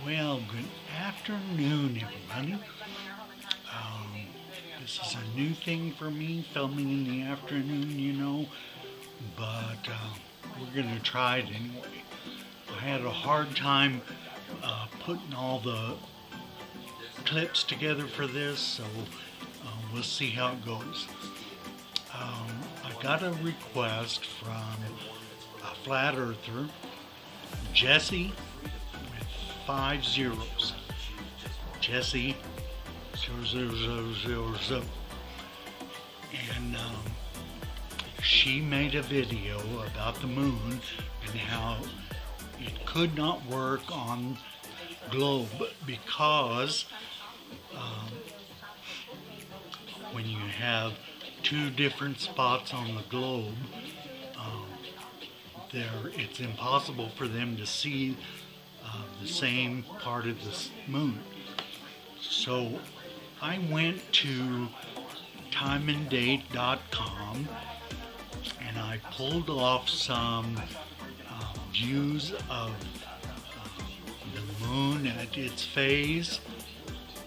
Well, good afternoon, everybody. Um, this is a new thing for me, filming in the afternoon, but we're going to try it anyway. I had a hard time putting all the clips together for this, so we'll see how it goes. I got a request from a flat earther, Jessie, with 5 zeros. Jessie 00000. And she made a video about the moon and how it could not work on globe because when you have two different spots on the globe, it's impossible for them to see the same part of the moon. So I went to timeanddate.com and I pulled off some views of the moon at its phase,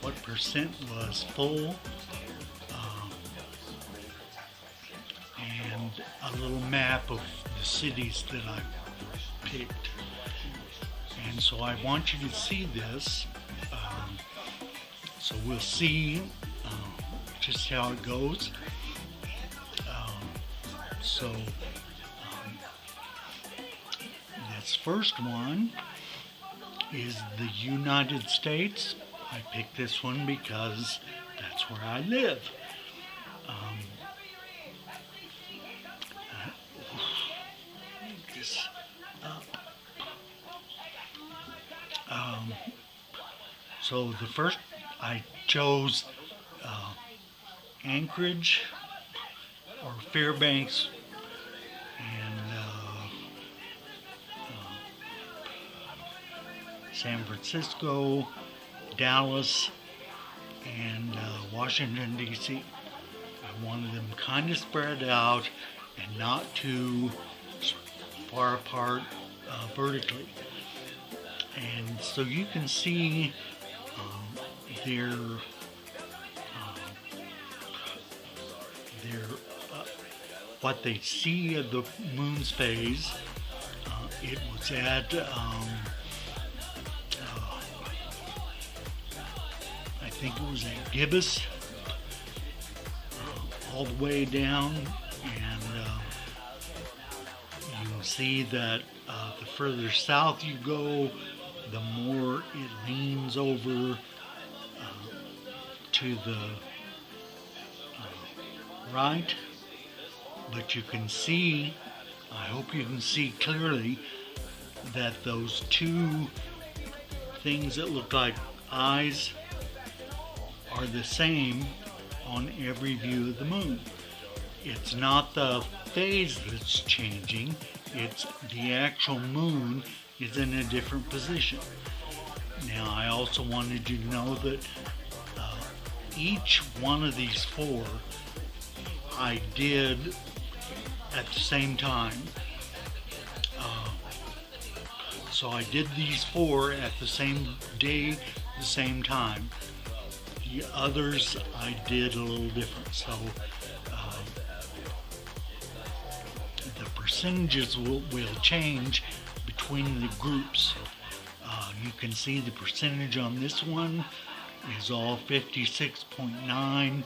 what percent was full, and a little map of the cities that I picked. And so I want you to see this. So we'll see just how it goes. This first one is the United States. I picked this one because that's where I live. This up. So the first I chose Anchorage or Fairbanks and San Francisco, Dallas, and Washington, D.C. I wanted them kind of spread out and not too far apart vertically. And so you can see their what they see of the moon's phase. It was at I think it was at Gibbous, all the way down, and you will see that the further south you go, the more it leans over to the right. But you can see, I hope you can see clearly, that those two things that look like eyes are the same on every view of the moon. It's not the phase that's changing, it's the actual moon is in a different position. Now I also wanted you to know that each one of these four I did at the same time. So I did these four at the same day, the same time. The others I did a little different. So the percentages will change between the groups. You can see the percentage on this one is all 56.9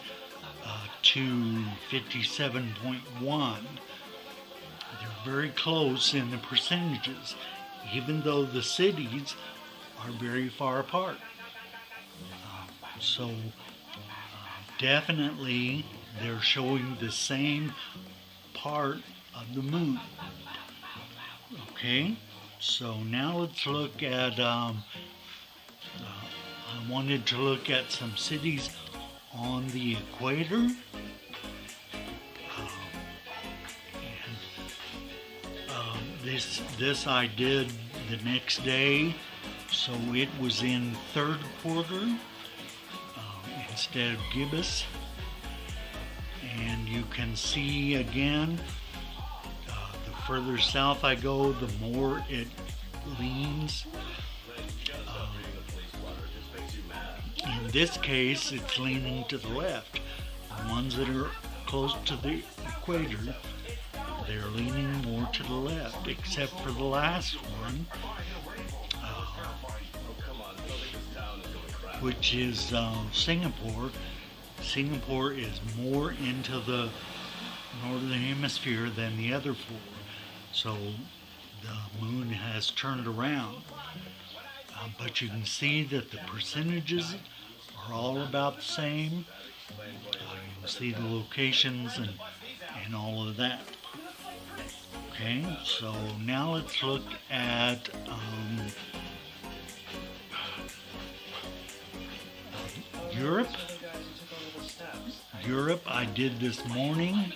to 57.1. They're very close in the percentages, even though the cities are very far apart. So definitely they're showing the same part of the moon. Okay, so now let's look at, I wanted to look at some cities on the equator. This I did the next day, so it was in third quarter instead of gibbous. And you can see again, the further south I go, the more it leans. In this case, it's leaning to the left. The ones that are close to the equator, they're leaning more to the left, except for the last one, which is Singapore. Singapore is more into the northern hemisphere than the other four, so the moon has turned around. But you can see that the percentages are all about the same. You can see the locations and all of that. Okay, so now let's look at Europe. Europe I did this morning,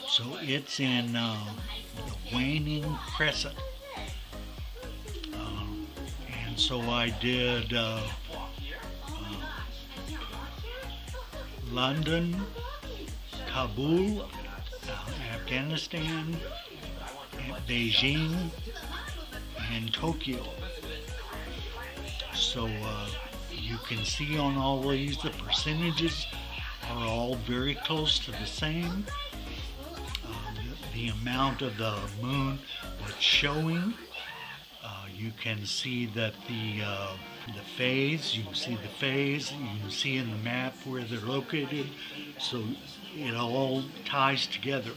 so it's in the waning crescent. And so I did London, Kabul, Afghanistan, Beijing, and Tokyo. So you can see on all these the percentages are all very close to the same. The amount of the moon that's showing, you can see that the phase, you can see the phase, you can see in the map where they're located, so it all ties together.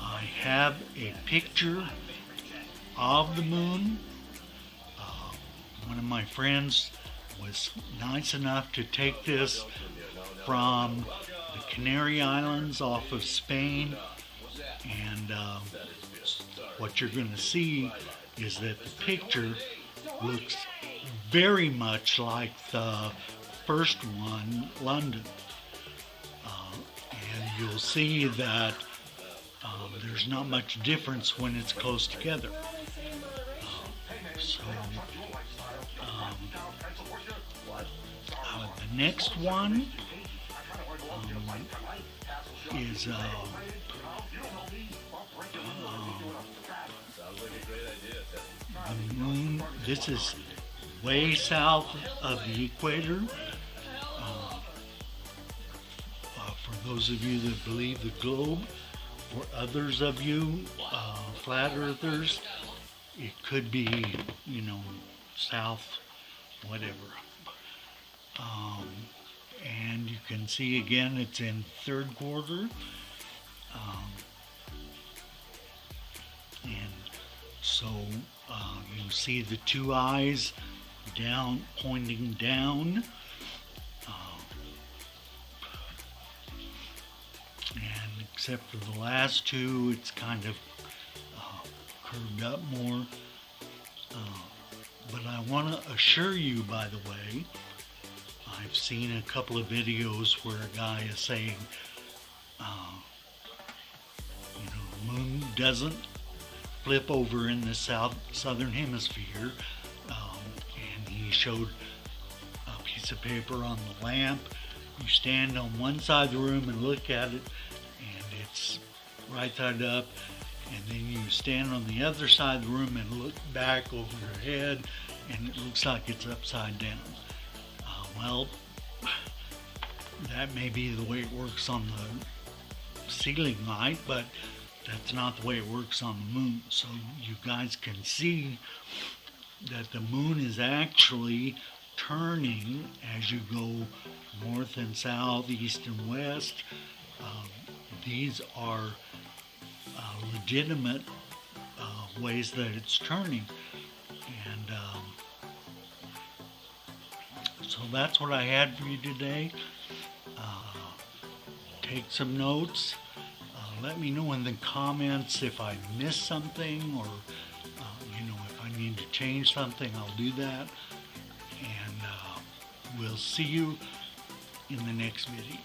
I have a picture of the moon. One of my friends was nice enough to take this from the Canary Islands off of Spain, and what you're going to see is that the picture looks very much like the first one, London, and you'll see that there's not much difference when it's close together. The next one is the moon. This is way south of the equator. For those of you that believe the globe, for others of you flat earthers, it could be, south, whatever. And you can see again it's in third quarter. And so you see the two eyes down, pointing down. And except for the last two, it's kind of curved up more. But I want to assure you, by the way, I've seen a couple of videos where a guy is saying, the moon doesn't flip over in the southern hemisphere, and he showed a piece of paper on the lamp. You stand on one side of the room and look at it, and it's right side up, and then you stand on the other side of the room and look back over your head, and it looks like it's upside down. Well, that may be the way it works on the ceiling light, but that's not the way it works on the moon. So you guys can see that the moon is actually turning as you go north and south, east and west. These are legitimate ways that it's turning. And so that's what I had for you today. Take some notes. Let me know in the comments if I missed something, or if I need to change something, I'll do that. And we'll see you in the next video.